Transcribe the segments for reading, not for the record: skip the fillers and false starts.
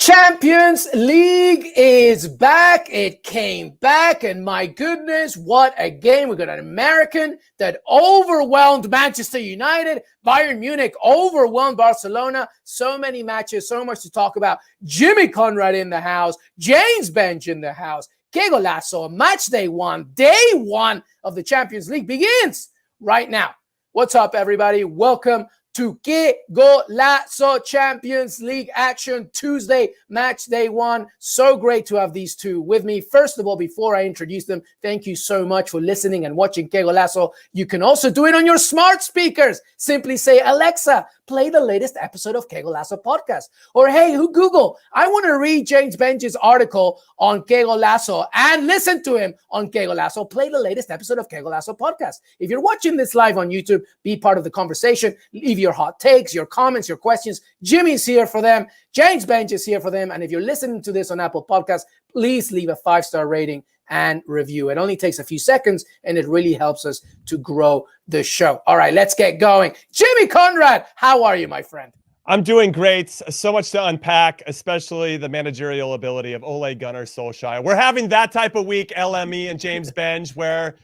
Champions League is back. It came back, and my goodness, what a game. We got an American that overwhelmed Manchester United. Bayern Munich overwhelmed Barcelona. So many matches, so much to talk about. Jimmy Conrad in the house. James Benge in the house. Que Golazo, match day one of the Champions League begins right now. What's up, everybody? Welcome to Que Golazo Champions League action Tuesday, match day one. So great to have these two with me. First of all, before I introduce them, thank you so much for listening and watching Que Golazo. You can also do it on your smart speakers. Simply say, Alexa, play the latest episode of Que Golazo podcast. Or hey, Google, I want to read James Benge's article on Que Golazo and listen to him on Que Golazo. Play the latest episode of Que Golazo podcast. If you're watching this live on YouTube, be part of the conversation. Leave your hot takes, your comments, your questions. Jimmy's here for them. James Benge is here for them. And if you're listening to this on Apple Podcasts, please leave a 5-star rating and review. It only takes a few seconds, and it really helps us to grow the show. All right, let's get going. Jimmy Conrad, how are you, my friend? I'm doing great. So much to unpack, especially the managerial ability of Ole Gunnar Solskjaer. We're having that type of week, LME and James Benge, where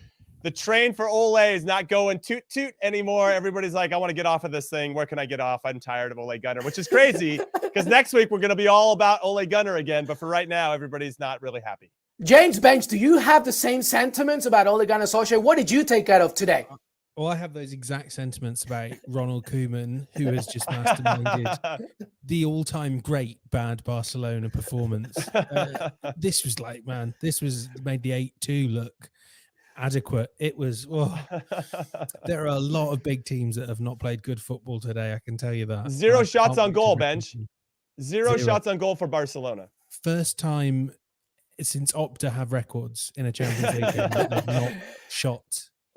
the train for Ole is not going toot toot anymore. Everybody's like, I want to get off of this thing. Where can I get off? I'm tired of Ole Gunnar, which is crazy because next week we're going to be all about Ole Gunnar again. But for right now, everybody's not really happy. James Benge, do you have the same sentiments about Ole Gunnar Solskjaer? What did you take out of today? Well, I have those exact sentiments about Ronald Koeman, who has just masterminded the all-time great bad Barcelona performance. This was like, man, this was made the 8-2 look adequate. It was, there are a lot of big teams that have not played good football today, I can tell you that. Zero shots on goal, Benge. Zero shots on goal for Barcelona. First time since Opta have records in a Champions League game that they've not shot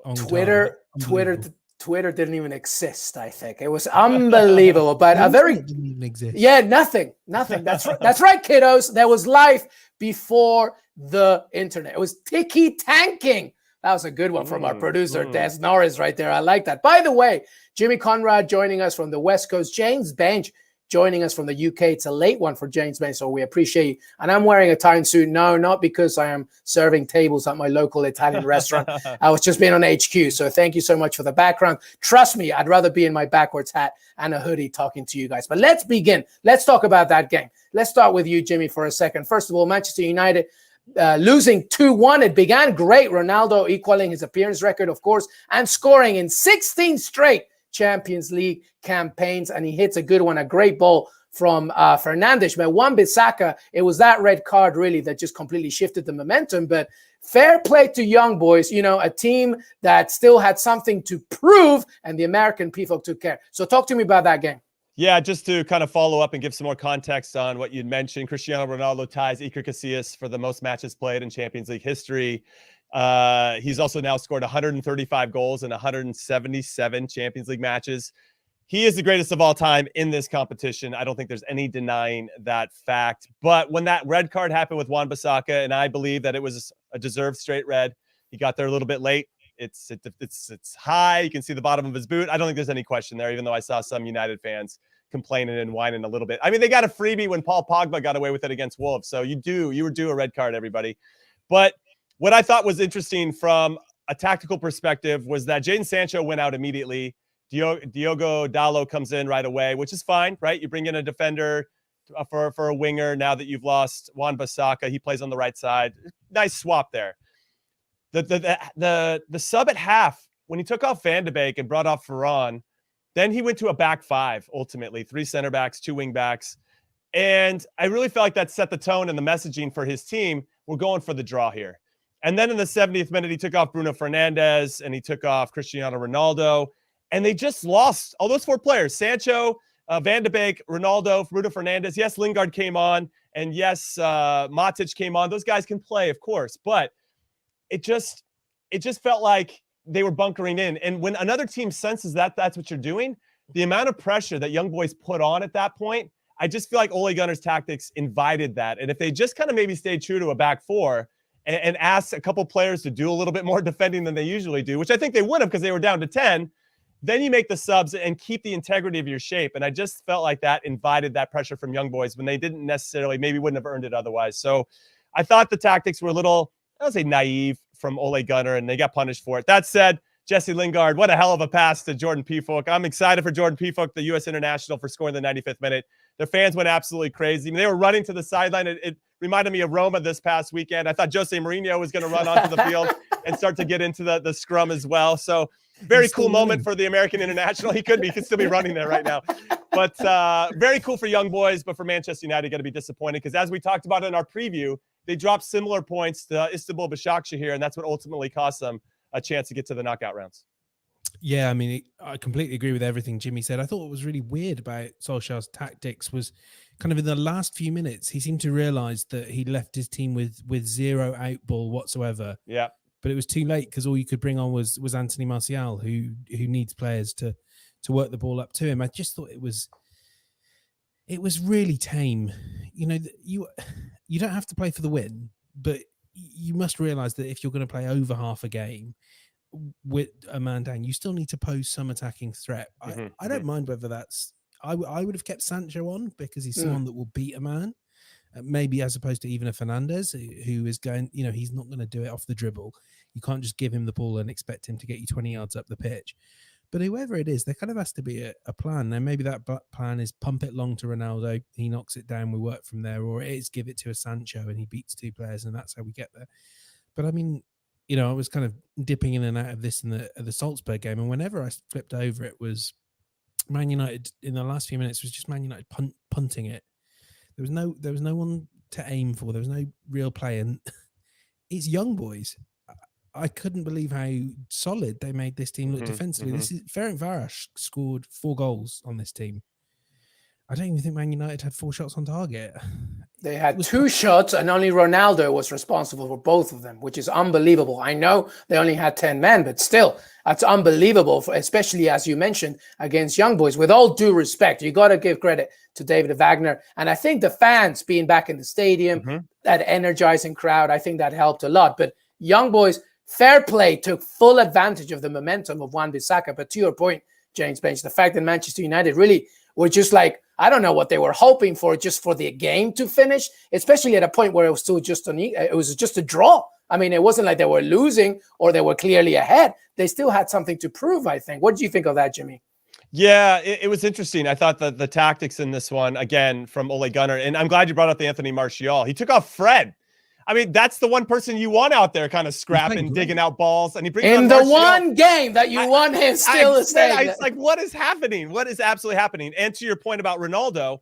on Twitter didn't even exist, I think. It was unbelievable, but a very didn't even exist. Yeah, nothing. That's right. That's right, kiddos. There was life before the internet. It was tiki-tanking. That was a good one from our producer, Des Norris, right there. I like that. By the way, Jimmy Conrad joining us from the West Coast. James Benge joining us from the UK. It's a late one for James Benge, so we appreciate you. And I'm wearing a tie and suit. No, not because I am serving tables at my local Italian restaurant. I was just being on HQ, so thank you so much for the background. Trust me, I'd rather be in my backwards hat and a hoodie talking to you guys. But let's begin. Let's talk about that game. Let's start with you, Jimmy, for a second. First of all, Manchester United losing 2-1. It began great. Ronaldo equaling his appearance record, of course, and scoring in 16 straight Champions League campaigns, and he hits a good one, a great ball from Fernandes. But Wan-Bissaka, it was that red card really that just completely shifted the momentum. But fair play to young boys, you know, a team that still had something to prove, and the American Pefok took care. So talk to me about that game. Yeah, just to kind of follow up and give some more context on what you'd mentioned, Cristiano Ronaldo ties Iker Casillas for the most matches played in Champions League history. He's also now scored 135 goals in 177 Champions League matches. He is the greatest of all time in this competition. I don't think there's any denying that fact. But when that red card happened with Wan-Bissaka, and I believe that it was a deserved straight red, he got there a little bit late. It's high. You can see the bottom of his boot. I don't think there's any question there, even though I saw some United fans complaining and whining a little bit. I mean, they got a freebie when Paul Pogba got away with it against Wolves. So you were due a red card, everybody. But what I thought was interesting from a tactical perspective was that Jadon Sancho went out immediately. Diogo Dalot comes in right away, which is fine, right? You bring in a defender for a winger now that you've lost Wan-Bissaka. He plays on the right side. Nice swap there. The sub at half, when he took off Van de Beek and brought off Varane, then he went to a back five, ultimately. 3 center backs, 2 wing backs. And I really felt like that set the tone and the messaging for his team. We're going for the draw here. And then in the 70th minute, he took off Bruno Fernandes and he took off Cristiano Ronaldo. And they just lost all those 4 players. Sancho, Van de Beek, Ronaldo, Bruno Fernandes. Yes, Lingard came on. And yes, Matic came on. Those guys can play, of course. But it just felt like they were bunkering in. And when another team senses that that's what you're doing, the amount of pressure that young boys put on at that point, I just feel like Ole Gunnar's tactics invited that. And if they just kind of maybe stayed true to a back four and asked a couple players to do a little bit more defending than they usually do, which I think they would have because they were down to 10, then you make the subs and keep the integrity of your shape. And I just felt like that invited that pressure from young boys when they didn't necessarily, maybe wouldn't have earned it otherwise. So I thought the tactics were a little, I would say, naive from Ole Gunnar, and they got punished for it. That said, Jesse Lingard, what a hell of a pass to Jordan Pefok. I'm excited for Jordan Pefok, the U.S. international, for scoring the 95th minute. Their fans went absolutely crazy. I mean, they were running to the sideline. It reminded me of Roma this past weekend. I thought Jose Mourinho was going to run onto the field and start to get into the scrum as well. So very cool moment for the American international. He could still be running there right now. But very cool for young boys. But for Manchester United, going to be disappointed because, as we talked about in our preview, they dropped similar points to Istanbul Başakşehir, and that's what ultimately cost them a chance to get to the knockout rounds. Yeah, I mean, I completely agree with everything Jimmy said. I thought what was really weird about Solskjaer's tactics was kind of in the last few minutes, he seemed to realize that he left his team with zero out ball whatsoever. Yeah. But it was too late because all you could bring on was Anthony Martial, who needs players to work the ball up to him. I just thought it was really tame. You know, you don't have to play for the win, but you must realize that if you're going to play over half a game with a man down, you still need to pose some attacking threat. I don't mind whether that's, I would have kept Sancho on because he's someone that will beat a man, maybe as opposed to even a Fernandes who is going, you know, he's not going to do it off the dribble. You can't just give him the ball and expect him to get you 20 yards up the pitch. But whoever it is, there kind of has to be a plan. Now, maybe that plan is pump it long to Ronaldo. He knocks it down. We work from there. Or it is give it to a Sancho and he beats two players and that's how we get there. But I mean, you know, I was kind of dipping in and out of this in the Salzburg game. And whenever I flipped over, it was Man United in the last few minutes was just Man United punting it. There was no one to aim for. There was no real play. And it's young boys. I couldn't believe how solid they made this team look defensively. This is Ferenc Varos scored 4 goals on this team. I don't even think Man United had 4 shots on target. They had 2 shots, and only Ronaldo was responsible for both of them, which is unbelievable. I know they only had 10 men, but still, that's unbelievable, especially as you mentioned, against young boys. With all due respect, you got to give credit to David Wagner. And I think the fans being back in the stadium, that energizing crowd, I think that helped a lot. But young boys, fair play, took full advantage of the momentum of Wan-Bissaka. But to your point, James Benge, the fact that Manchester United really were just like, I don't know what they were hoping for, just for the game to finish, especially at a point where it was still just it was just a draw. I mean, it wasn't like they were losing or they were clearly ahead. They still had something to prove, I think. What did you think of that, Jimmy? Yeah, it was interesting. I thought that the tactics in this one, again, from Ole Gunnar, and I'm glad you brought up the Anthony Martial. He took off Fred. I mean, that's the one person you want out there kind of scrapping, digging out balls. And he brings in the one game that you want him still staying. It's like, what is happening? What is absolutely happening? And to your point about Ronaldo,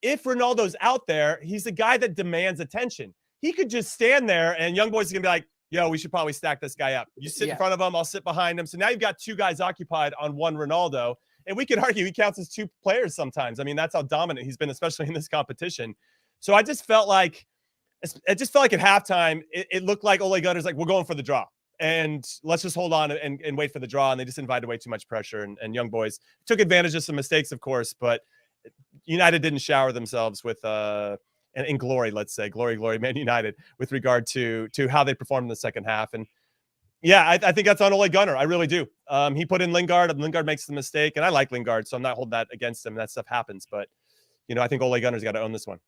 if Ronaldo's out there, he's a guy that demands attention. He could just stand there and young boys are going to be like, yo, we should probably stack this guy up. You sit in front of him, I'll sit behind him. So now you've got 2 guys occupied on one Ronaldo. And we could argue he counts as 2 players sometimes. I mean, that's how dominant he's been, especially in this competition. So I just felt like, at halftime, it looked like Ole Gunnar's like, we're going for the draw. And let's just hold on and wait for the draw. And they just invited way too much pressure. And young boys took advantage of some mistakes, of course. But United didn't shower themselves with in glory, let's say. Glory, Man United, with regard to how they performed in the second half. And yeah, I think that's on Ole Gunnar. I really do. He put in Lingard. And Lingard makes the mistake. And I like Lingard, so I'm not holding that against him. That stuff happens. But, you know, I think Ole Gunnar's got to own this one.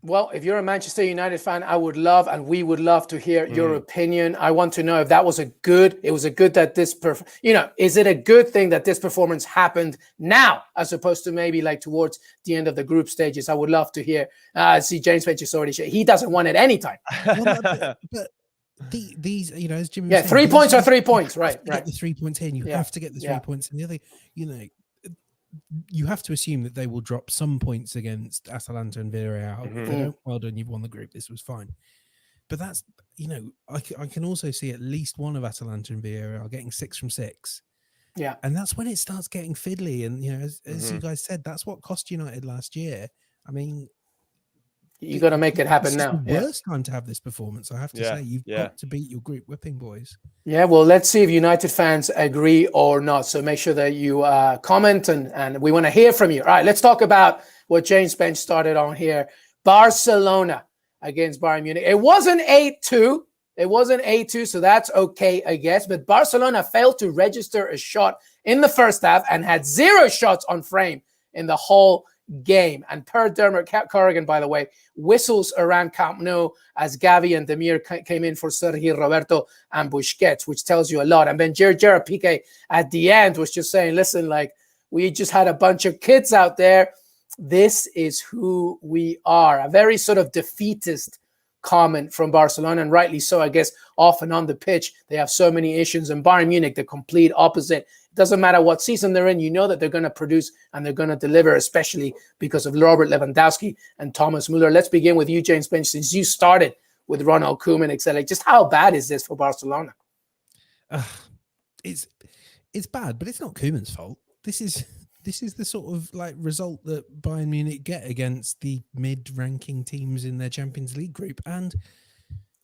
Well, if you're a Manchester United fan, I would love, and we would love to hear your opinion. I want to know if that was is it a good thing that this performance happened now, as opposed to maybe like towards the end of the group stages? I would love to hear. See, James Benge is already sharing. He doesn't want it anytime. but these, you know, as Jimmy was saying, 3 points are 3 points, right? Get the 3 points in. You have to get the 3 points in. The other, you know, you have to assume that they will drop some points against Atalanta and Villarreal. If they don't, well done, you've won the group. This was fine. But that's, you know, I can also see at least one of Atalanta and Villarreal getting 6 from 6. Yeah. And that's when it starts getting fiddly. And, you know, as you guys said, that's what cost United last year. I mean, you got to make it happen now. It's the worst time to have this performance, I have to say. You've got to beat your group whipping, boys. Yeah, well, let's see if United fans agree or not. So make sure that you comment, and we want to hear from you. All right, let's talk about what James Benge started on here. Barcelona against Bayern Munich. It wasn't 8-2. It wasn't 8-2, so that's okay, I guess. But Barcelona failed to register a shot in the first half and had 0 shots on frame in the whole game. And per Dermot Corrigan, by the way, whistles around Camp Nou as Gavi and Demir came in for Sergi Roberto and Busquets, which tells you a lot. And then Gerard Piqué at the end was just saying, listen, like, we just had a bunch of kids out there. This is who we are. A very sort of defeatist comment from Barcelona, and rightly so, I guess. Off and on the pitch, they have so many issues. And Bayern Munich, the complete opposite. It doesn't matter what season they're in, you know that they're going to produce and they're going to deliver, especially because of Robert Lewandowski and Thomas Müller. Let's begin with you, James Benge, since you started with Ronald Koeman, etc. Just how bad is this for Barcelona? It's bad, but it's not Koeman's fault. This is the sort of like result that Bayern Munich get against the mid-ranking teams in their Champions League group. And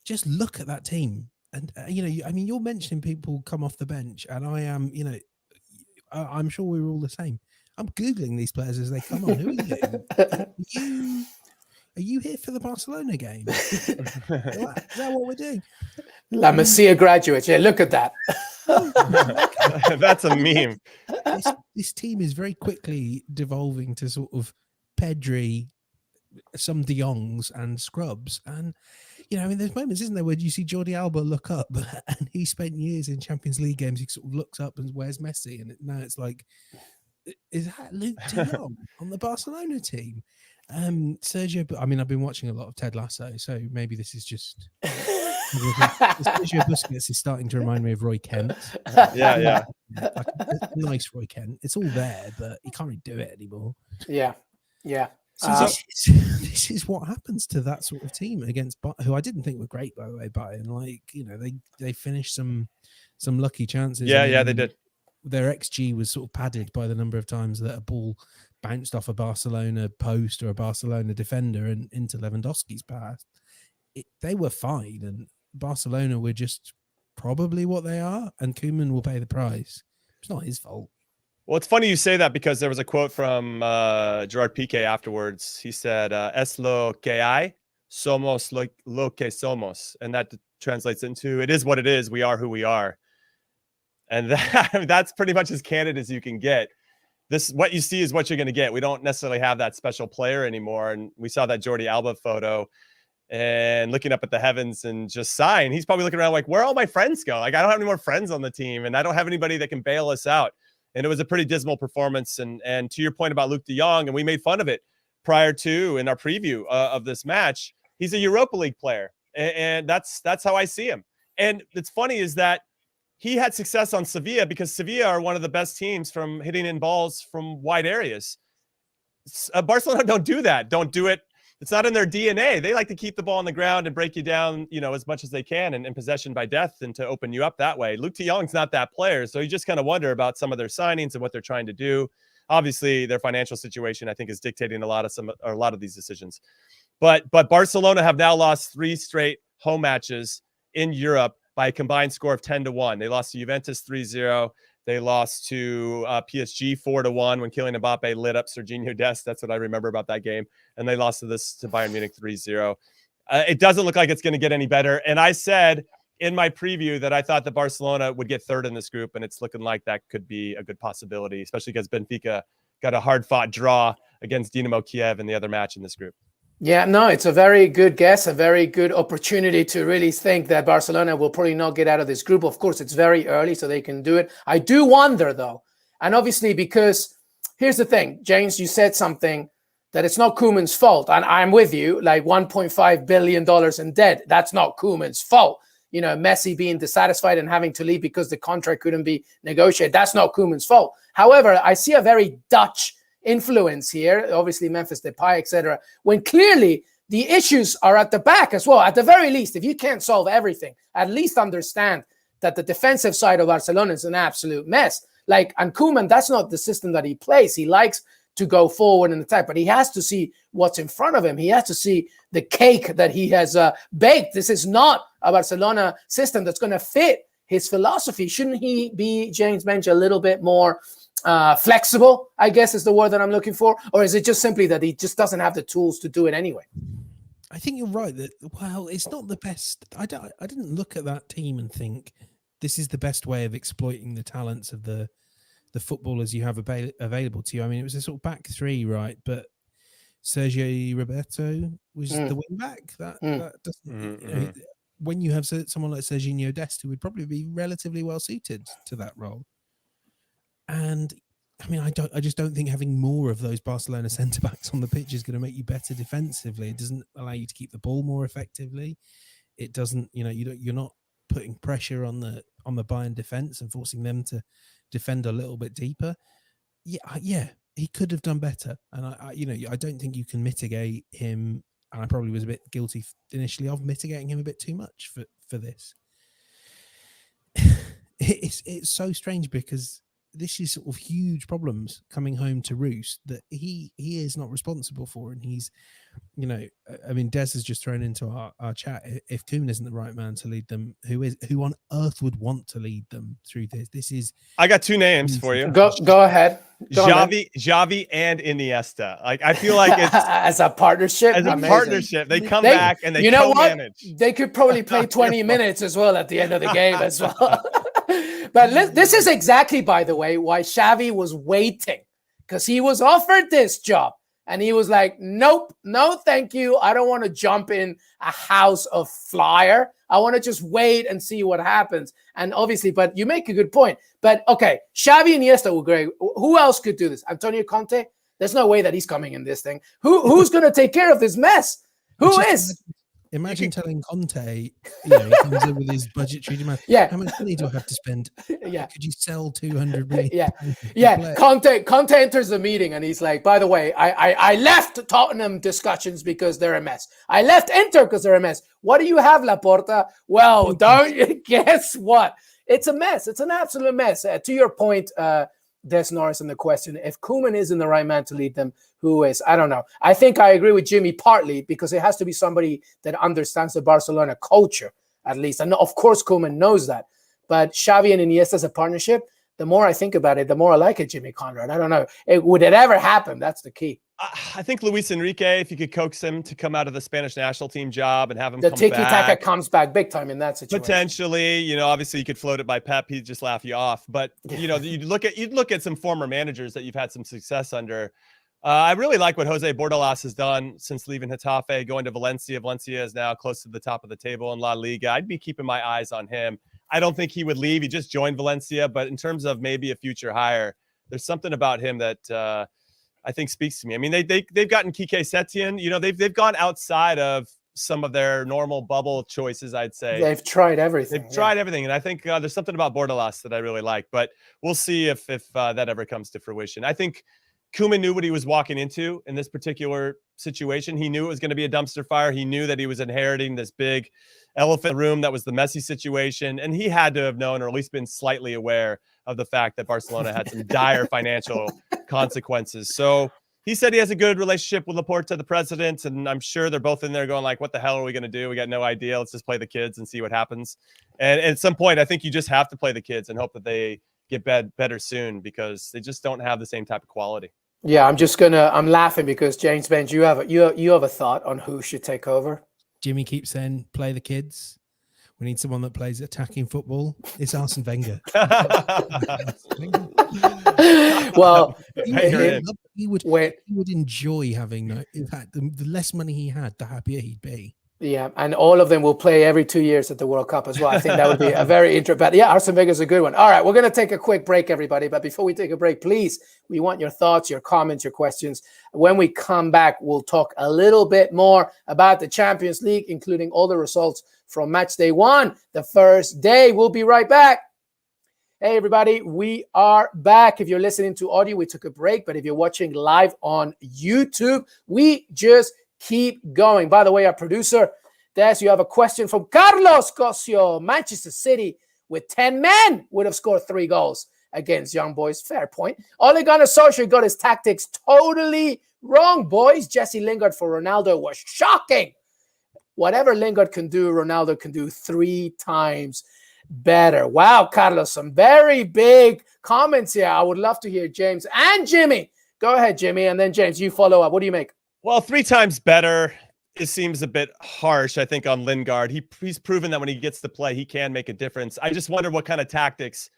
just look at that team. And, you're mentioning people come off the bench, and I am, I'm sure we're all the same. I'm Googling these players as they come on. Who are you? Are you here for the Barcelona game? Is that what we're doing? La Masia graduates. Yeah, look at that. That's a meme. This team is very quickly devolving to sort of Pedri, some De Jongs and scrubs. And, there's moments, isn't there, where you see Jordi Alba look up and he spent years in Champions League games. He sort of looks up and where's Messi? And now it's like, is that Luke De Jong on the Barcelona team? Sergio, I've been watching a lot of Ted Lasso, so maybe this is just... Sergio Busquets is starting to remind me of Roy Kent. Yeah. Like a nice Roy Kent. It's all there, but he can't really do it anymore. Yeah. So this is what happens to that sort of team against who I didn't think were great, by the way. Bayern, they finished some lucky chances. Yeah, they did. Their XG was sort of padded by the number of times that a ball bounced off a Barcelona post or a Barcelona defender and into Lewandowski's pass. They were fine, and Barcelona were just probably what they are, and Koeman will pay the price. It's not his fault. Well, it's funny you say that because there was a quote from Gerard Piqué afterwards. He said, "Es lo que hay, somos lo que somos," and that translates into "It is what it is. We are who we are." And that's pretty much as candid as you can get. What you see is what you're going to get. We don't necessarily have that special player anymore, and we saw that Jordi Alba photo. And looking up at the heavens and just sighing. He's probably looking around like, where all my friends go? Like, I don't have any more friends on the team, and I don't have anybody that can bail us out. And it was a pretty dismal performance. And to your point about Luke De Jong, and we made fun of it prior to in our preview of this match, he's a Europa League player. And that's how I see him. And it's funny is that he had success on Sevilla because Sevilla are one of the best teams from hitting in balls from wide areas. Barcelona don't do that. Don't do it. It's not in their DNA. They like to keep the ball on the ground and break you down, as much as they can and possession by death and to open you up that way. Luke de Jong's not that player. So you just kind of wonder about some of their signings and what they're trying to do. Obviously, their financial situation, I think, is dictating a lot of these decisions. But Barcelona have now lost 3 straight home matches in Europe by a combined score of 10-1. They lost to Juventus 3-0. They lost to PSG 4-1 when Kylian Mbappe lit up Serginho Dest. That's what I remember about that game. And they lost to Bayern Munich 3-0. It doesn't look like it's going to get any better. And I said in my preview that I thought that Barcelona would get third in this group, and it's looking like that could be a good possibility, especially because Benfica got a hard-fought draw against Dinamo Kiev in the other match in this group. Yeah, no, it's a very good guess, a very good opportunity to really think that Barcelona will probably not get out of this group. Of course, it's very early, so they can do it. I do wonder, though, and obviously because here's the thing, James, you said something that it's not Koeman's fault, and I'm with you, like $1.5 billion in debt, that's not Koeman's fault. Messi being dissatisfied and having to leave because the contract couldn't be negotiated, that's not Koeman's fault. However, I see a very Dutch influence here, obviously Memphis Depay, etc., when clearly the issues are at the back as well. At the very least, if you can't solve everything, at least understand that the defensive side of Barcelona is an absolute mess. And Koeman, that's not the system that he plays. He likes to go forward and attack, but he has to see what's in front of him. He has to see the cake that he has baked. This is not a Barcelona system that's going to fit his philosophy. Shouldn't he be, James Benge, a little bit more flexible, I guess is the word that I'm looking for? Or is it just simply that he just doesn't have the tools to do it anyway? I think you're right that, well, it's not the best. I didn't look at that team and think this is the best way of exploiting the talents of the footballers you have available to you. I mean, it was a sort of back three, right? But Sergio Roberto was the wing back. That doesn't, you know, when you have someone like Serginho Dest, who would probably be relatively well suited to that role. And I mean, I just don't think having more of those Barcelona centre backs on the pitch is going to make you better defensively. It doesn't allow you to keep the ball more effectively. It doesn't, you know, you're not putting pressure on the Bayern defence and forcing them to defend a little bit deeper. Yeah, he could have done better. And I don't think you can mitigate him. And I probably was a bit guilty initially of mitigating him a bit too much for this. It's so strange because this is sort of huge problems coming home to roost that he is not responsible for. And he's, you know, I mean, Des has just thrown into our chat, if Koeman isn't the right man to lead them, who on earth would want to lead them through this? This is... I got two names for you. Go ahead. Xavi and Iniesta. Like, I feel like it's as a partnership. As a partnership, they come back and they co-manage. What? They could probably play 20 minutes as well at the end of the game as well. But this is exactly, by the way, why Xavi was waiting, because he was offered this job and he was like, nope, no, thank you. I don't want to jump in a house of flyer. I want to just wait and see what happens. And obviously, but you make a good point. But okay, Xavi and Iniesta were great. Who else could do this? Antonio Conte? There's no way that he's coming in this thing. Who's going to take care of this mess? Who is? Imagine telling Conte, you know, he comes in with his budgetary demand. Yeah. How much money do I have to spend? Yeah. Could you sell 200 million? Yeah. Conte enters the meeting and he's like, by the way, I left Tottenham discussions because they're a mess. I left Inter because they're a mess. What do you have, Laporta? Well, don't you guess what? It's a mess. It's an absolute mess. To your point, Des Norris, and the question, if Koeman isn't the right man to lead them, who is? I don't know. I think I agree with Jimmy partly because it has to be somebody that understands the Barcelona culture, at least. And of course, Koeman knows that. But Xavi and Iniesta as a partnership, the more I think about it, the more I like it, Jimmy Conrad. I don't know. Would it ever happen? That's the key. I think Luis Enrique, if you could coax him to come out of the Spanish national team job and have him the come tiki-taka comes back big time in that situation. Potentially, you know, obviously you could float it by Pep. He'd just laugh you off. But, you know, you'd look at some former managers that you've had some success under. I really like what Jose Bordalas has done since leaving Getafe, going to Valencia. Valencia is now close to the top of the table in La Liga. I'd be keeping my eyes on him. I don't think he would leave. He just joined Valencia. But in terms of maybe a future hire, there's something about him that I think speaks to me. I mean, they've gotten Kike Setien. You know, they've gone outside of some of their normal bubble choices, I'd say. They've tried everything. They've tried everything. And I think there's something about Bordalas that I really like. But we'll see if that ever comes to fruition. I think Koeman knew what he was walking into in this particular situation. He knew it was going to be a dumpster fire. He knew that he was inheriting this big elephant in the room that was the Messi situation. And he had to have known, or at least been slightly aware of the fact that Barcelona had some dire financial consequences. So he said he has a good relationship with Laporta, the president, and I'm sure they're both in there going like, what the hell are we going to do? We got no idea. Let's just play the kids and see what happens. And at some point, I think you just have to play the kids and hope that they get better soon, because they just don't have the same type of quality. Yeah, I'm laughing because James Benge, you have a thought on who should take over. Jimmy keeps saying, play the kids. We need someone that plays attacking football. It's Arsene Wenger. Well, he would enjoy having, in fact, the less money he had, the happier he'd be. Yeah, and all of them will play every 2 years at the World Cup as well. I think that would be a very interesting. But yeah, Arsene Wenger is a good one. All right, we're going to take a quick break, everybody. But before we take a break, please, we want your thoughts, your comments, your questions. When we come back, we'll talk a little bit more about the Champions League, including all the results from match day 1, the first day. We'll be right back. Hey, everybody, we are back. If you're listening to audio, we took a break. But if you're watching live on YouTube, we just keep going. By the way, our producer, Des, you have a question from Carlos Cosio. Manchester City with 10 men would have scored 3 goals against Young Boys. Fair point. Ole Gunnar Solskjaer got his tactics totally wrong, boys. Jesse Lingard for Ronaldo was shocking. Whatever Lingard can do, Ronaldo can do 3 times better. Wow, Carlos, some very big comments here. I would love to hear James and Jimmy. Go ahead, Jimmy, and then James, you follow up. What do you make? Well, 3 times better seems a bit harsh, I think, on Lingard. He's proven that when he gets to play, he can make a difference. I just wonder what kind of tactics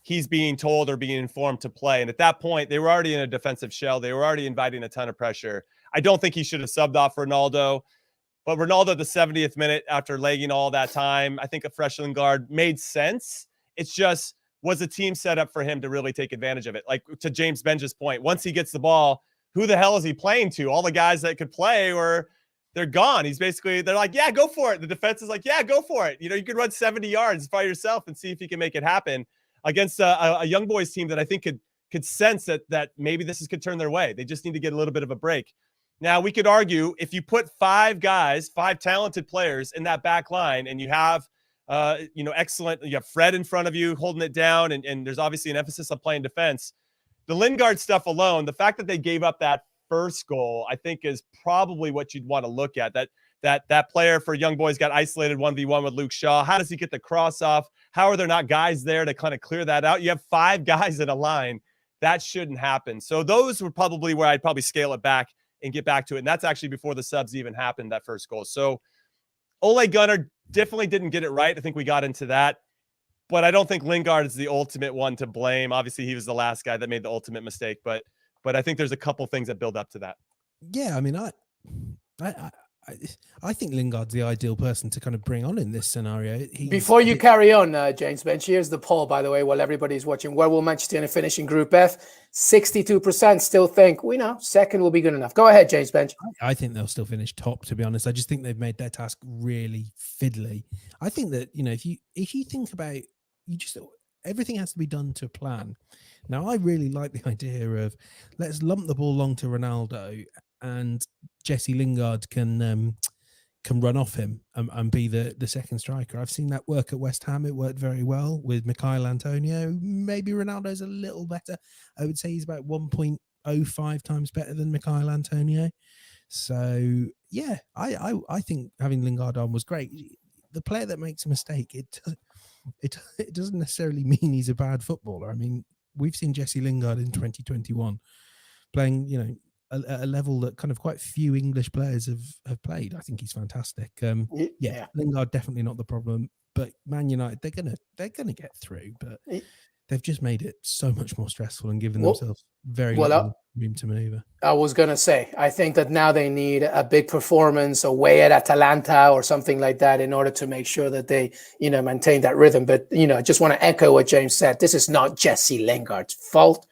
he's being told or being informed to play. And at that point, they were already in a defensive shell. They were already inviting a ton of pressure. I don't think he should have subbed off Ronaldo. But Ronaldo at the 70th minute, after lagging all that time, I think a fresh Lingard made sense. It's just, was the team set up for him to really take advantage of it? Like, to James Benge's point, once he gets the ball, who the hell is he playing to? All the guys that could play, or they're gone. They're like, yeah, go for it. The defense is like, yeah, go for it. You could run 70 yards by yourself and see if you can make it happen against a young boys team that I think could sense that maybe this could turn their way. They just need to get a little bit of a break. Now, we could argue, if you put 5 talented players in that back line, and you have, excellent, you have Fred in front of you holding it down, and there's obviously an emphasis on playing defense. The Lingard stuff alone, the fact that they gave up that first goal, I think is probably what you'd want to look at. That player for Young Boys got isolated 1v1 with Luke Shaw. How does he get the cross off? How are there not guys there to kind of clear that out? You have 5 guys in a line. That shouldn't happen. So those were probably where I'd probably scale it back and get back to it. And that's actually before the subs even happened, that first goal. So Ole Gunnar definitely didn't get it right. I think we got into that. But I don't think Lingard is the ultimate one to blame. Obviously, he was the last guy that made the ultimate mistake. But I think there's a couple things that build up to that. Yeah, I mean, I think Lingard's the ideal person to kind of bring on in this scenario. Before you carry on, James Benge, here's the poll, by the way, while everybody's watching. Where will Manchester United finish in Group F? 62% still think, second will be good enough. Go ahead, James Benge. I think they'll still finish top, to be honest. I just think they've made their task really fiddly. I think that, if you think about, everything has to be done to plan. Now, I really like the idea of, let's lump the ball along to Ronaldo, and Jesse Lingard can run off him and be the second striker. I've seen that work at West Ham. It worked very well with Miguel Antonio. Maybe Ronaldo's a little better. I would say he's about 1.05 times better than Miguel Antonio. So, yeah, I think having Lingard on was great. The player that makes a mistake, it doesn't necessarily mean he's a bad footballer. I mean, we've seen Jesse Lingard in 2021 playing, a level that kind of quite few English players have played. I think he's fantastic. Lingard definitely not the problem, but Man United, they're gonna get through, but they've just made it so much more stressful and given themselves very little room to maneuver. I was gonna say, I think that now they need a big performance away at Atalanta or something like that in order to make sure that they, maintain that rhythm. But I just want to echo what James said. This is not Jesse Lingard's fault.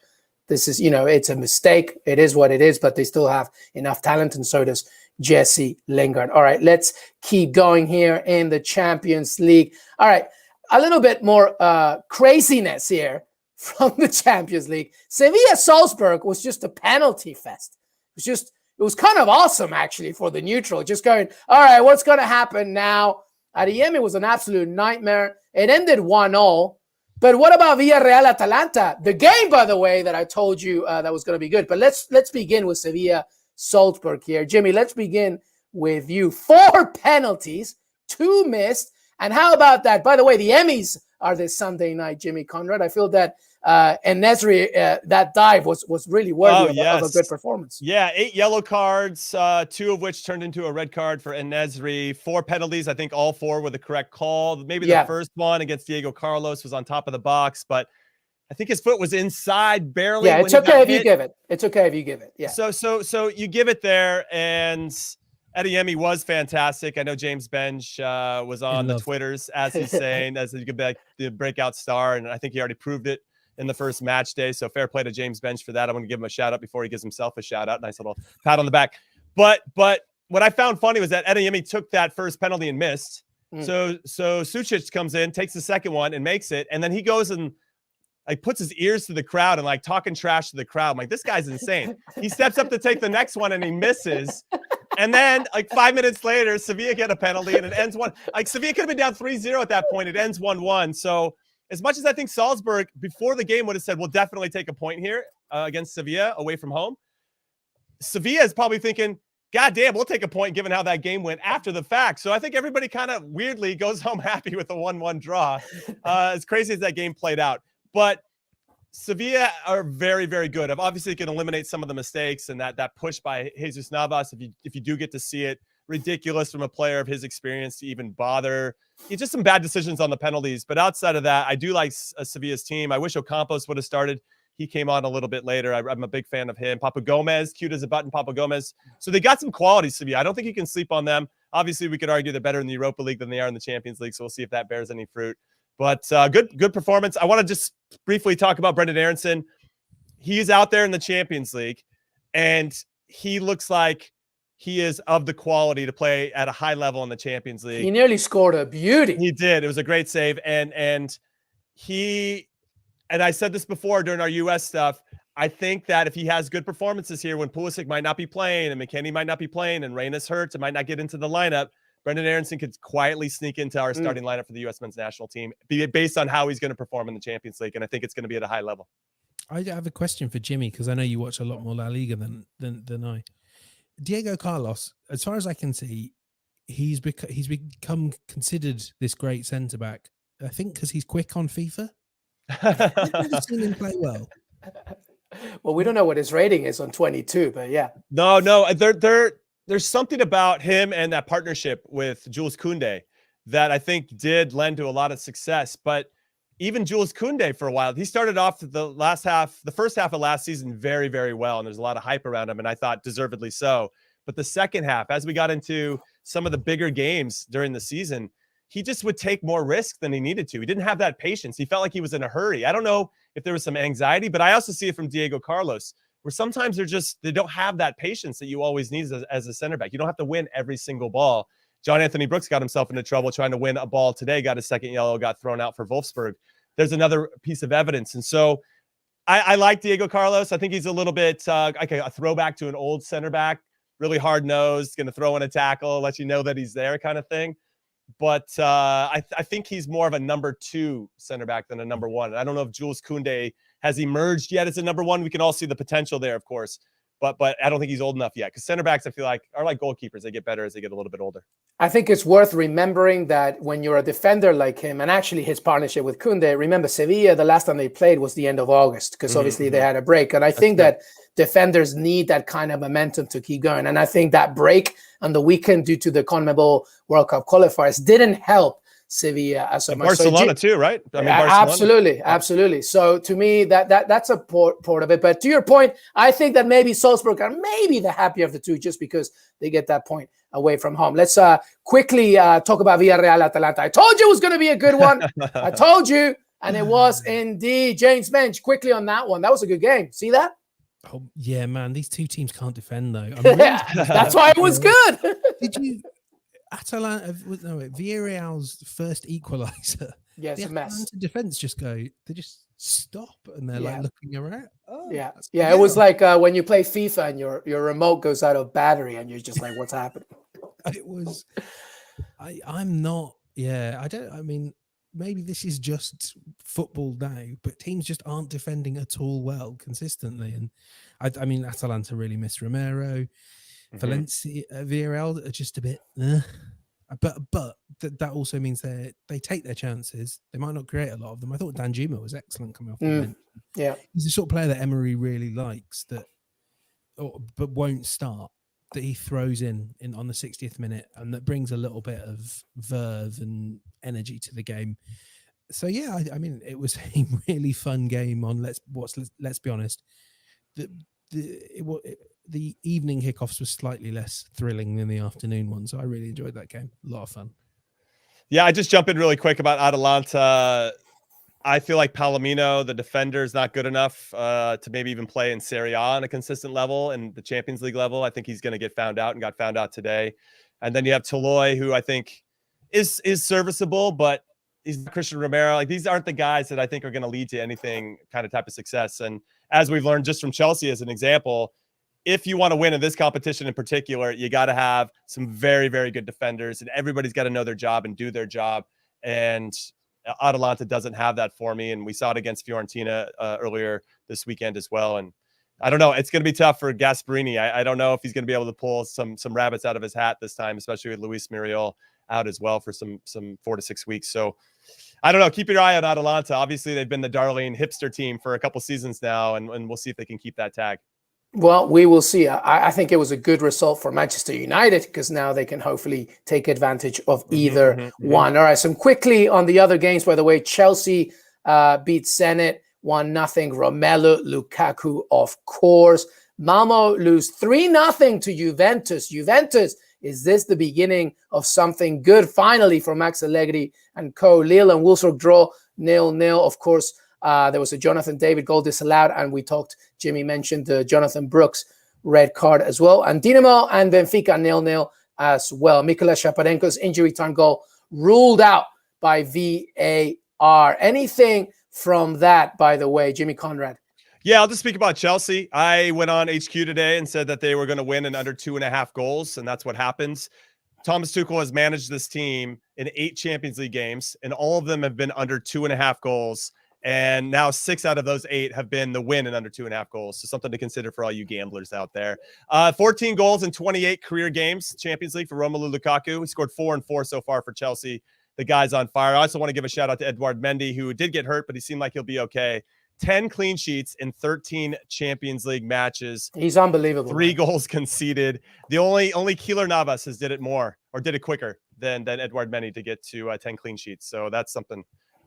This is, it's a mistake. It is what it is, but they still have enough talent, and so does Jesse Lingard. All right, let's keep going here in the Champions League. All right, a little bit more craziness here from the Champions League. Sevilla Salzburg was just a penalty fest. It was kind of awesome, actually, for the neutral. Just going, all right, what's going to happen now? At the end, it was an absolute nightmare. It ended 1-0. But what about Villarreal Atalanta? The game, by the way, that I told you that was going to be good. But let's begin with Sevilla Salzburg here. Jimmy, let's begin with you. 4 penalties, 2 missed. And how about that? By the way, the Emmys are this Sunday night, Jimmy Conrad. I feel that En-Nesyri, that dive was really worthy of a good performance. Yeah, 8 yellow cards, 2 of which turned into a red card for En-Nesyri. 4 penalties. I think all 4 were the correct call. Maybe the first one against Diego Carlos was on top of the box, but I think his foot was inside barely. Yeah, it's okay if you give it. It's okay if you give it. Yeah. So you give it there, and Adeyemi was fantastic. I know James Benge was on the Twitters, as he's saying, as he could be like the breakout star, and I think he already proved it in the first match day. So fair play to James Benge for that. I want to give him a shout out before he gives himself a shout out. Nice little pat on the back. But what I found funny was that Adeyemi took that first penalty and missed. So Sucic comes in, takes the second one and makes it, and then he goes and puts his ears to the crowd and talking trash to the crowd. I'm like, this guy's insane. He steps up to take the next one and he misses. And then 5 minutes later, Sevilla get a penalty and it ends 1. Sevilla could have been down 3-0 at that point. It ends 1-1. So as much as I think Salzburg before the game would have said, we'll definitely take a point here against Sevilla away from home, Sevilla is probably thinking, God damn, we'll take a point given how that game went after the fact. So I think everybody kind of weirdly goes home happy with a 1-1 draw, as crazy as that game played out. But Sevilla are very, very good. Obviously can eliminate some of the mistakes and that push by Jesus Navas if you do get to see it. ridiculous from a player of his experience to even bother. It's just some bad decisions on the penalties. But outside of that, I do like Sevilla's team. I wish Ocampos would have started. He came on a little bit later. I'm a big fan of him. Papa Gomez, cute as a button, Papa Gomez. So they got some quality, Sevilla. I don't think you can sleep on them. Obviously, we could argue they're better in the Europa League than they are in the Champions League. So we'll see if that bears any fruit. But good performance. I want to just briefly talk about Brendan Aronson. He's out there in the Champions League, and he looks like he is of the quality to play at a high level in the Champions League. He nearly scored a beauty. He did. It was a great save. And I said this before during our US stuff, I think that if he has good performances here when Pulisic might not be playing and McKennie might not be playing and Reyna's hurt and might not get into the lineup, Brendan Aronson could quietly sneak into our starting lineup for the U.S. men's national team based on how he's going to perform in the Champions League. And I think it's going to be at a high level. I have a question for Jimmy, because I know you watch a lot more La Liga than I. Diego Carlos, as far as I can see, he's become considered this great centre-back, I think because he's quick on FIFA. I've never seen him play well. Well, we don't know what his rating is on 22, but yeah. No, there's something about him and that partnership with Jules Koundé that I think did lend to a lot of success. But even Jules Koundé for a while, he started off the first half of last season very, very well. And there's a lot of hype around him, and I thought deservedly so. But the second half, as we got into some of the bigger games during the season, he just would take more risk than he needed to. He didn't have that patience. He felt like he was in a hurry. I don't know if there was some anxiety, but I also see it from Diego Carlos, where sometimes they don't have that patience that you always need as a center back. You don't have to win every single ball. John Anthony Brooks got himself into trouble trying to win a ball today, got his second yellow, got thrown out for Wolfsburg. There's another piece of evidence. And so I like Diego Carlos. I think he's a little bit like a throwback to an old center back, really hard-nosed, going to throw in a tackle, let you know that he's there kind of thing. But I think he's more of a number 2 center back than a number 1. And I don't know if Jules Koundé has emerged yet as a number 1. We can all see the potential there, of course. But I don't think he's old enough yet, because center backs, I feel like, are like goalkeepers. They get better as they get a little bit older. I think it's worth remembering that when you're a defender like him, and actually his partnership with Koundé, remember Sevilla, the last time they played was the end of August, because obviously they had a break. And I think that defenders need that kind of momentum to keep going. And I think that break on the weekend due to the CONMEBOL World Cup qualifiers didn't help Sevilla as so much. Barcelona too, right? I mean, absolutely. So to me, that's a part of it. But to your point, I think that maybe Salzburg are maybe the happier of the two, just because they get that point away from home. Let's quickly talk about Villarreal Atalanta. I told you it was going to be a good one. I told you, and it was indeed. James Benge, quickly on that one. That was a good game. See that? Oh yeah, man. These two teams can't defend though. That's why it was good. Did you? Villarreal's first equalizer. Yes, the a mess. Atalanta defense they just stop and they're like looking around. Oh, yeah. It was like when you play FIFA and your remote goes out of battery and you're just like, what's happening? It was. I'm not. Yeah, I don't. I mean, maybe this is just football now, but teams just aren't defending at all well consistently. And I mean, Atalanta really missed Romero. Valencia, Villarreal are just a bit, but that also means they take their chances. They might not create a lot of them. I thought Danjuma was excellent coming off the bench. Yeah, he's the sort of player that Emery really likes, but won't start. That he throws in on the 60th minute, and that brings a little bit of verve and energy to the game. So yeah, I mean, it was a really fun game. Let's be honest. The evening kickoffs was slightly less thrilling than the afternoon one, so I really enjoyed that game. A lot of fun. Yeah, I just jump in really quick about Atalanta. I feel like Palomino, the defender, is not good enough to maybe even play in Serie A on a consistent level and the Champions League level. I think he's going to get found out and got found out today. And then you have Toloi, who I think is serviceable, but he's Christian Romero. Like, these aren't the guys that I think are going to lead to anything kind of type of success. And as we've learned just from Chelsea as an example, if you want to win in this competition in particular, you got to have some very, very good defenders, and everybody's got to know their job and do their job. And Atalanta doesn't have that for me. And we saw it against Fiorentina earlier this weekend as well. And I don't know, it's going to be tough for Gasperini. I don't know if he's going to be able to pull some rabbits out of his hat this time, especially with Luis Muriel out as well for some 4 to 6 weeks. So I don't know. Keep your eye on Atalanta. Obviously, they've been the darling hipster team for a couple seasons now, and we'll see if they can keep that tag. Well, we will see. I think it was a good result for Manchester United because now they can hopefully take advantage of either one. All right, so quickly on the other games, by the way, Chelsea beat Zenit 1-0. Romelu Lukaku, of course. Malmo lose 3-0 to Juventus. Juventus, is this the beginning of something good finally for Max Allegri and co? Lille and Wolfsburg draw 0-0. Of course, there was a Jonathan David goal disallowed, and Jimmy mentioned the Jonathan Brooks red card as well. And Dinamo and Benfica 0-0 as well. Mikola Shaparenko's injury time goal ruled out by VAR. Anything from that, by the way, Jimmy Conrad? Yeah, I'll just speak about Chelsea. I went on HQ today and said that they were going to win in under 2.5 goals, and that's what happens. Thomas Tuchel has managed this team in 8 Champions League games, and all of them have been under 2.5 goals. And now 6 out of those 8 have been the win in under 2.5 goals. So something to consider for all you gamblers out there. 14 goals in 28 career games, Champions League for Romelu Lukaku. He scored 4 and 4 so far for Chelsea. The guy's on fire. I also want to give a shout out to Edouard Mendy, who did get hurt, but he seemed like he'll be okay. 10 clean sheets in 13 Champions League matches. He's unbelievable. 3 goals conceded. The only Keylor Navas has did it more or did it quicker than Edouard Mendy to get to 10 clean sheets. So that's something.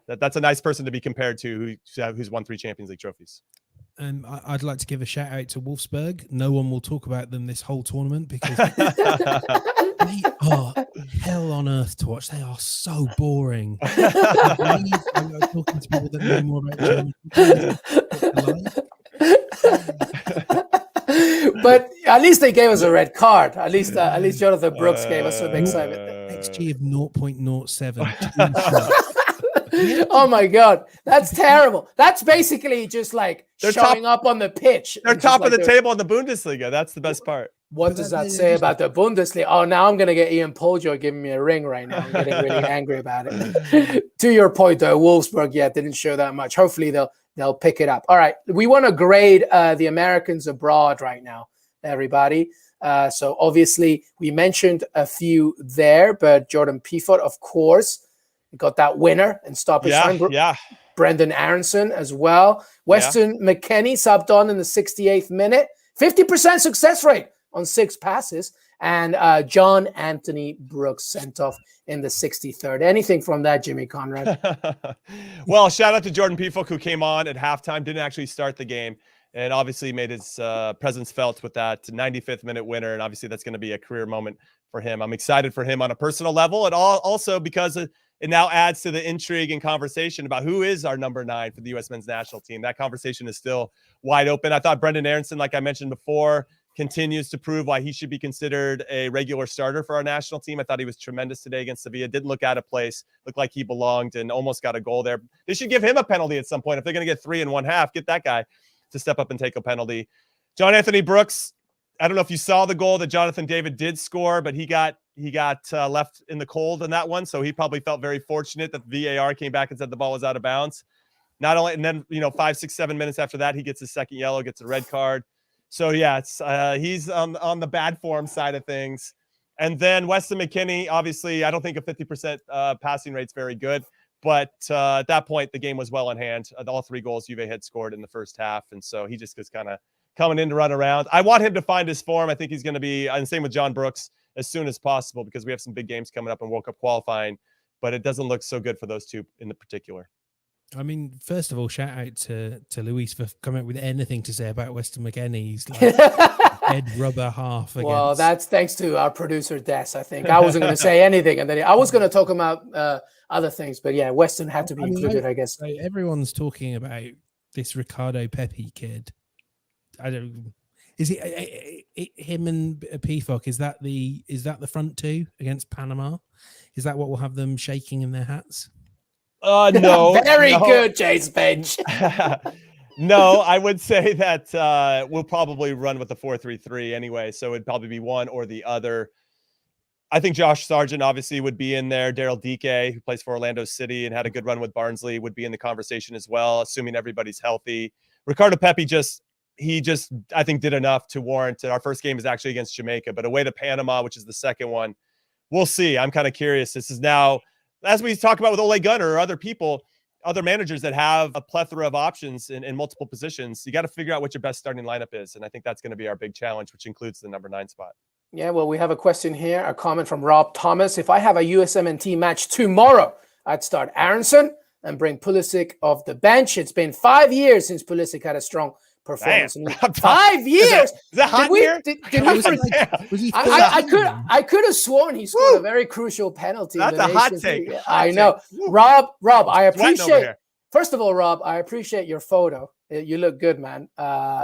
That's a nice person to be compared to who's won 3 Champions League trophies. I'd like to give a shout out to Wolfsburg. No one will talk about them this whole tournament because they are hell on earth to watch. They are so boring. I'm talking to people that know more about German. But at least they gave us a red card. At least Jonathan Brooks gave us some excitement. XG of 0.07. Oh my God, that's terrible. That's basically just like showing up on the pitch. They're top of the table in the Bundesliga. That's the best part. What does that say about the Bundesliga? Oh, now I'm going to get Ian Poljo giving me a ring right now. I'm getting really angry about it. To your point, though, Wolfsburg, didn't show that much. Hopefully they'll pick it up. All right, we want to grade the Americans abroad right now, everybody. So obviously we mentioned a few there, but Jordan Pefok, of course, got that winner in stoppage time. Brendan Aronson as well. Weston McKennie subbed on in the 68th minute. 50% success rate on 6 passes. And John Anthony Brooks sent off in the 63rd. Anything from that, Jimmy Conrad? Well, shout out to Jordan Pefok, who came on at halftime, didn't actually start the game, and obviously made his presence felt with that 95th minute winner. And obviously that's going to be a career moment for him. I'm excited for him on a personal level, and also because it now adds to the intrigue and conversation about who is our number 9 for the U.S. men's national team. That conversation is still wide open. I thought Brendan Aronson, like I mentioned before, continues to prove why he should be considered a regular starter for our national team. I thought he was tremendous today against Sevilla. Didn't look out of place. Looked like he belonged and almost got a goal there. They should give him a penalty at some point. If they're going to get 3 1/2, get that guy to step up and take a penalty. John Anthony Brooks, I don't know if you saw the goal that Jonathan David did score, but he got left in the cold in that one. So he probably felt very fortunate that the VAR came back and said the ball was out of bounds. Not only, and then, 5, 6, 7 minutes after that, he gets his second yellow, gets a red card. So yeah, it's he's on the bad form side of things. And then Weston McKennie, obviously, I don't think a 50% passing rate's very good, but at that point, the game was well in hand. All 3 goals Juve had scored in the first half. And so he just was kind of coming in to run around. I want him to find his form. I think he's going to be, and same with John Brooks, as soon as possible, because we have some big games coming up in World Cup qualifying, but it doesn't look so good for those 2 in the particular. I mean, first of all, shout out to Luis for coming up with anything to say about Weston McKennie. He's like head rubber half. Well, that's thanks to our producer, Des, I think. I wasn't going to say anything, and then I was going to talk about other things, but yeah, Weston had to be included, I guess. So everyone's talking about this Ricardo Pepi kid. I don't. Is it him and Pefok? Is that the front 2 against Panama? Is that what will have them shaking in their hats? No. Very good, James Benge. No, I would say that we'll probably run with the 4-3-3 anyway, so it'd probably be one or the other. I think Josh Sargent obviously would be in there. Daryl Dike, who plays for Orlando City and had a good run with Barnsley, would be in the conversation as well, assuming everybody's healthy. Ricardo Pepi he I think did enough to warrant it. Our first game is actually against Jamaica, but away to Panama, which is the second one. We'll see. I'm kind of curious. This is now, as we talk about with Ole Gunnar or other people, other managers that have a plethora of options in multiple positions. You got to figure out what your best starting lineup is. And I think that's going to be our big challenge, which includes the number 9 spot. Yeah, well, we have a question here, a comment from Rob Thomas. If I have a USMNT match tomorrow, I'd start Aronson and bring Pulisic off the bench. It's been 5 years since Pulisic had a strong performance. 5 years? Is that hot here? I could have sworn he scored a very crucial penalty. That's a hot take. I know. Rob, I appreciate. First of all, Rob, I appreciate your photo. You look good, man.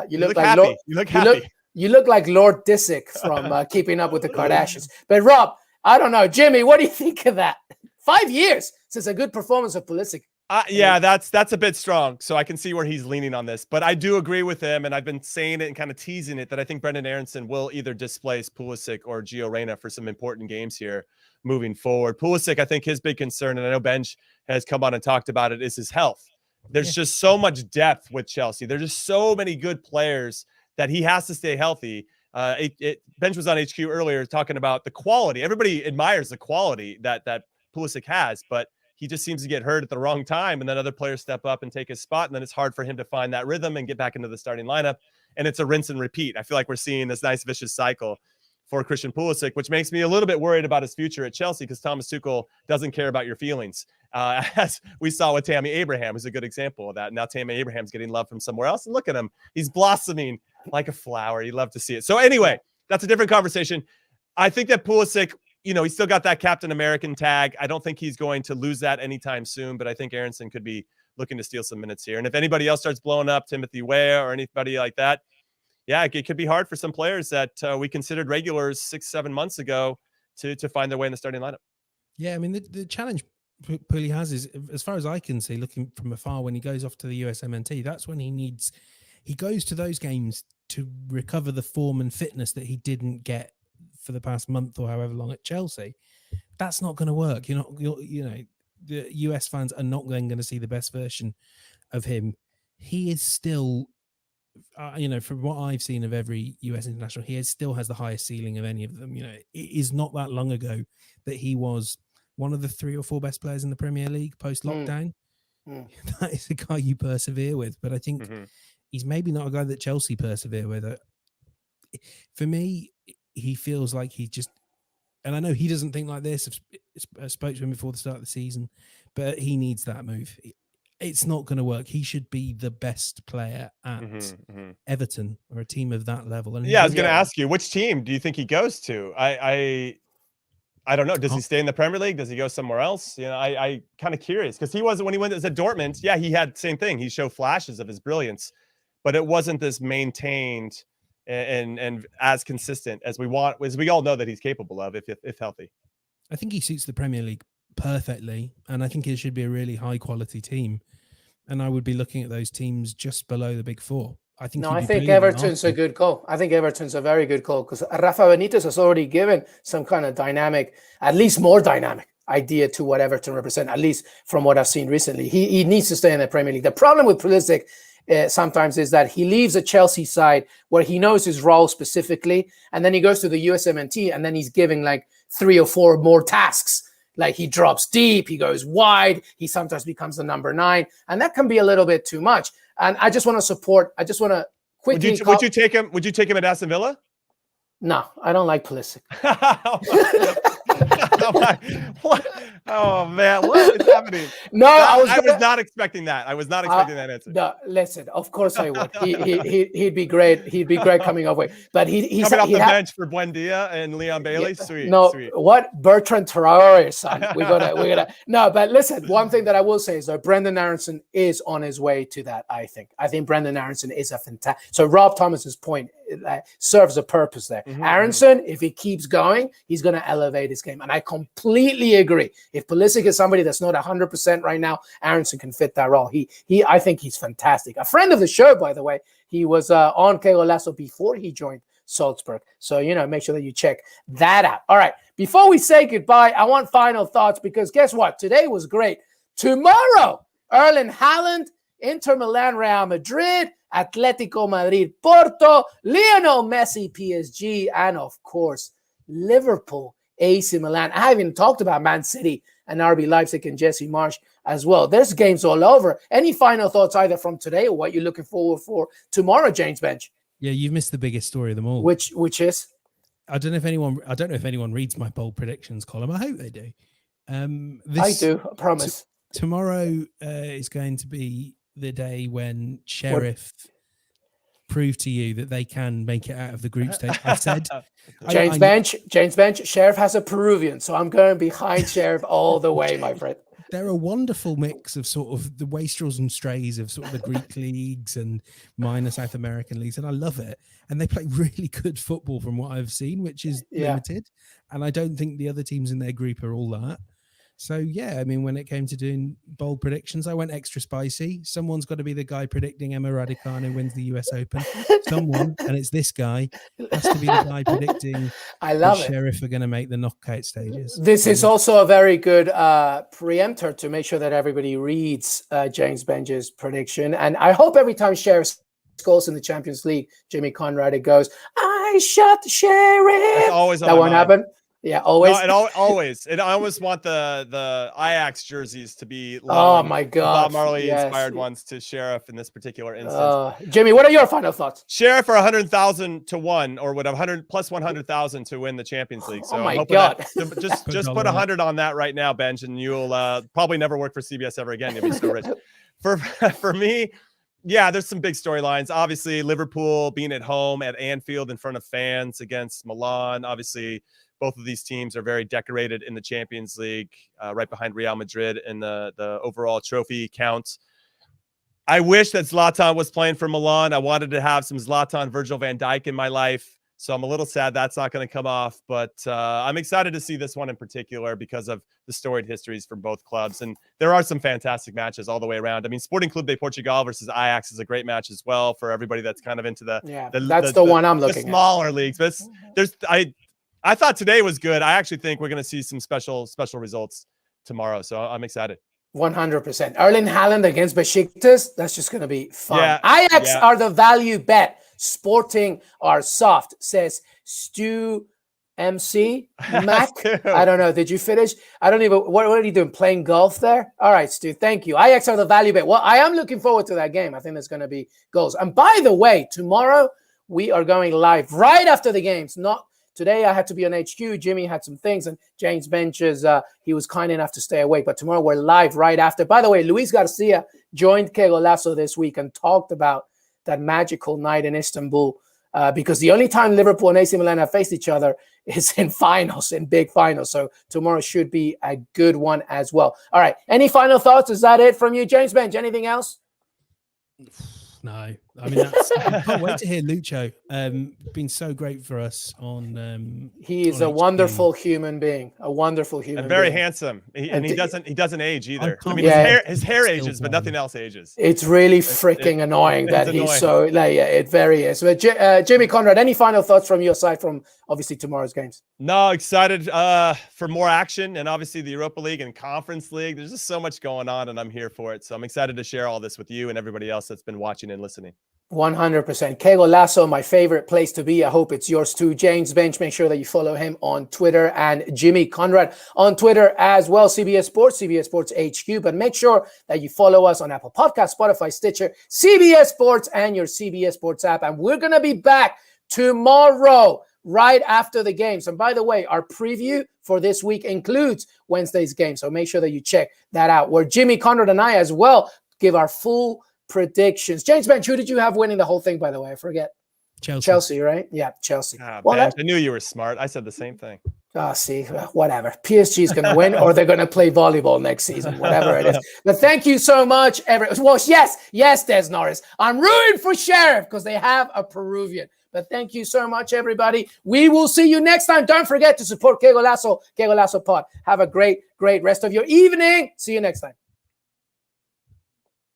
You look like happy. You look happy. You look like Lord Disick from Keeping Up with the Kardashians. But Rob, I don't know. Jimmy, what do you think of that? 5 years since a good performance of Pulisic. Yeah, that's a bit strong. So I can see where he's leaning on this. But I do agree with him, and I've been saying it and kind of teasing it, that I think Brendan Aronson will either displace Pulisic or Gio Reyna for some important games here moving forward. Pulisic, I think his big concern, and I know Benge has come on and talked about it, is his health. There's just so much depth with Chelsea. There's just so many good players that he has to stay healthy. Benge was on HQ earlier talking about the quality. Everybody admires the quality that Pulisic has, but he just seems to get hurt at the wrong time, and then other players step up and take his spot, and then it's hard for him to find that rhythm and get back into the starting lineup, and it's a rinse and repeat. I feel like we're seeing this nice vicious cycle for Christian Pulisic, which makes me a little bit worried about his future at Chelsea, because Thomas Tuchel doesn't care about your feelings. As we saw with Tammy Abraham, is a good example of that. Now Tammy Abraham's getting love from somewhere else, and look at him. He's blossoming like a flower. You love to see it. So anyway, that's a different conversation. I think that Pulisic, he's still got that Captain American tag. I don't think he's going to lose that anytime soon, but I think Aronson could be looking to steal some minutes here. And if anybody else starts blowing up, Timothy Weah or anybody like that, yeah, it could be hard for some players that we considered regulars 6-7 months ago to find their way in the starting lineup. Yeah, I mean, the challenge Pully has is, as far as I can see, looking from afar, when he goes off to the USMNT, that's when he goes to those games to recover the form and fitness that he didn't get for the past month or however long at Chelsea. That's not going to work. The US fans are not then going to see the best version of him. He is still, from what I've seen of every US international, he still has the highest ceiling of any of them. It is not that long ago that he was one of the 3 or 4 best players in the Premier League post-lockdown. That is a guy you persevere with. But I think he's maybe not a guy that Chelsea persevere with. For me, he feels like he just, and I know he doesn't think like this. I spoke to him before the start of the season, but he needs that move. It's not going to work. He should be the best player at Everton or a team of that level. And I was going to ask you, which team do you think he goes to? I don't know. Does he stay in the Premier League? Does he go somewhere else? I kind of curious, because he wasn't, when he went as a Dortmund. Yeah, he had the same thing. He showed flashes of his brilliance, but it wasn't this maintained and as consistent as we all know that he's capable of if healthy. I think he suits the Premier League perfectly, and I think it should be a really high quality team. And I would be looking at those teams just below the big 4. I think Everton's a good call. I think Everton's a very good call, because Rafa Benitez has already given some kind of dynamic, at least more dynamic idea to what Everton represent, at least from what I've seen recently. He needs to stay in the Premier League. The problem with Pulisic sometimes is that he leaves a Chelsea side where he knows his role specifically, and then he goes to the USMNT, and then he's giving like 3 or 4 more tasks. Like he drops deep, he goes wide, he sometimes becomes the number 9, and that can be a little bit too much. And I just want to quickly. Would you take him? Would you take him at Aston Villa? No, I don't like Pulisic. Oh man, what is happening? No, I was not expecting that. I was not expecting that answer. No, listen, of course I would. He'd be great. He'd be great coming our way. But he's coming off the bench for Buendia and Leon Bailey. Yeah, sweet. What Bertrand Traore, son? We're gonna. No, but listen. One thing that I will say is that Brendan Aronson is on his way to that. I think Brendan Aronson is a fantastic. So Rob Thomas's point serves a purpose there. Aronson, if he keeps going, he's going to elevate his game, and I completely agree. If Pulisic is somebody that's not 100% right now, Aronson can fit that role. I think he's fantastic. A friend of the show, by the way. He was on Que Golazo before he joined Salzburg. So, make sure that you check that out. All right. Before we say goodbye, I want final thoughts, because guess what? Today was great. Tomorrow, Erling Haaland, Inter Milan, Real Madrid, Atletico Madrid, Porto, Lionel Messi, PSG, and of course, Liverpool, AC Milan. I haven't even talked about Man City and RB Leipzig and Jesse Marsch as well. There's games all over. Any final thoughts either from today or what you're looking forward for tomorrow, James Benge? Yeah, you've missed the biggest story of them all. Which is? I don't know if anyone reads my bold predictions column. I hope they do. I do, I promise. Tomorrow is going to be the day when Sheriff prove to you that they can make it out of the group stage. I said, James Benge, Sheriff has a Peruvian, so I'm going behind Sheriff all the way, my friend. They're a wonderful mix of sort of the wastrels and strays of sort of the Greek leagues and minor South American leagues, and I love it. And they play really good football from what I've seen, which is limited. And I don't think the other teams in their group are all that. So, yeah, I mean, when it came to doing bold predictions, I went extra spicy. Someone's got to be the guy predicting Emma Raducanu wins the US Open. Someone, and it's this guy, has to be the guy predicting Sheriff are going to make the knockout stages. This is also a very good preemptor to make sure that everybody reads James Benge's prediction. And I hope every time Sheriff scores in the Champions League, Jimmy Conrad, it goes, I shot Sheriff. That's always that won't happen. Yeah, always. No, always. And I always want the Ajax jerseys to be my God. Bob Marley inspired ones to Sheriff in this particular instance. Jimmy, what are your final thoughts? Sheriff are 100,000 to 1 or whatever, 100 plus 100,000 to win the Champions League. So my God. Just put 100 on that right now, Benj, and you'll probably never work for CBS ever again. You'll be so rich. For me, yeah, there's some big storylines. Obviously, Liverpool being at home at Anfield in front of fans against Milan. Obviously, both of these teams are very decorated in the Champions League, right behind Real Madrid in the overall trophy count. I wish that Zlatan was playing for Milan. I wanted to have some Zlatan, Virgil van Dijk in my life. So I'm a little sad that's not going to come off. But I'm excited to see this one in particular because of the storied histories from both clubs. And there are some fantastic matches all the way around. I mean, Sporting Club de Portugal versus Ajax is a great match as well for everybody that's kind of into the one I'm looking at. Smaller leagues. But I thought today was good. I actually think we're going to see some special results tomorrow. So I'm excited. 100%. Erling Haaland against Besiktas. That's just going to be fun. Yeah, Ajax are the value bet. Sporting are soft, says Stu MC. Mac. I don't know. Did you finish? I don't even. What are you doing? Playing golf there? All right, Stu. Thank you. Ajax are the value bet. Well, I am looking forward to that game. I think there's going to be goals. And by the way, tomorrow we are going live right after the games. Not today. I had to be on HQ. Jimmy had some things, and James Benches, he was kind enough to stay awake. But tomorrow we're live right after. By the way, Luis Garcia joined Que Golazo this week and talked about that magical night in Istanbul, because the only time Liverpool and AC Milan have faced each other is in finals, in big finals. So tomorrow should be a good one as well. All right. Any final thoughts? Is that it from you, James Benge? Anything else? No. I mean, I can't wait to hear Lucho. Been so great for us on. He is a wonderful human being. A wonderful human and very being. handsome. And he doesn't age either. I mean, his hair ages, but nothing else ages. It's really freaking annoying that he's annoying. So. It very is. But Jimmy Conrad, any final thoughts from your side from obviously tomorrow's games? No, excited for more action, and obviously the Europa League and Conference League. There's just so much going on, and I'm here for it. So I'm excited to share all this with you and everybody else that's been watching and listening. 100%. Que Golazo, my favorite place to be. I hope it's yours too. James Benge, make sure that you follow him on Twitter, and Jimmy Conrad on Twitter as well. CBS Sports HQ. But make sure that you follow us on Apple Podcasts, Spotify, Stitcher, CBS Sports, and your CBS Sports app. And we're going to be back tomorrow right after the games. And by the way, our preview for this week includes Wednesday's game. So make sure that you check that out, where Jimmy Conrad and I as well give our full predictions. James Benge, who did you have winning the whole thing, by the way? I forget. Chelsea, right? Yeah, Chelsea. I knew you were smart. I said the same thing. See, whatever. PSG is going to win, or they're going to play volleyball next season, whatever it is. But thank you so much, well, yes, Des Norris. I'm rooting for Sheriff because they have a Peruvian. But thank you so much, everybody. We will see you next time. Don't forget to support Que Golazo Pod. Have a great rest of your evening. See you next time.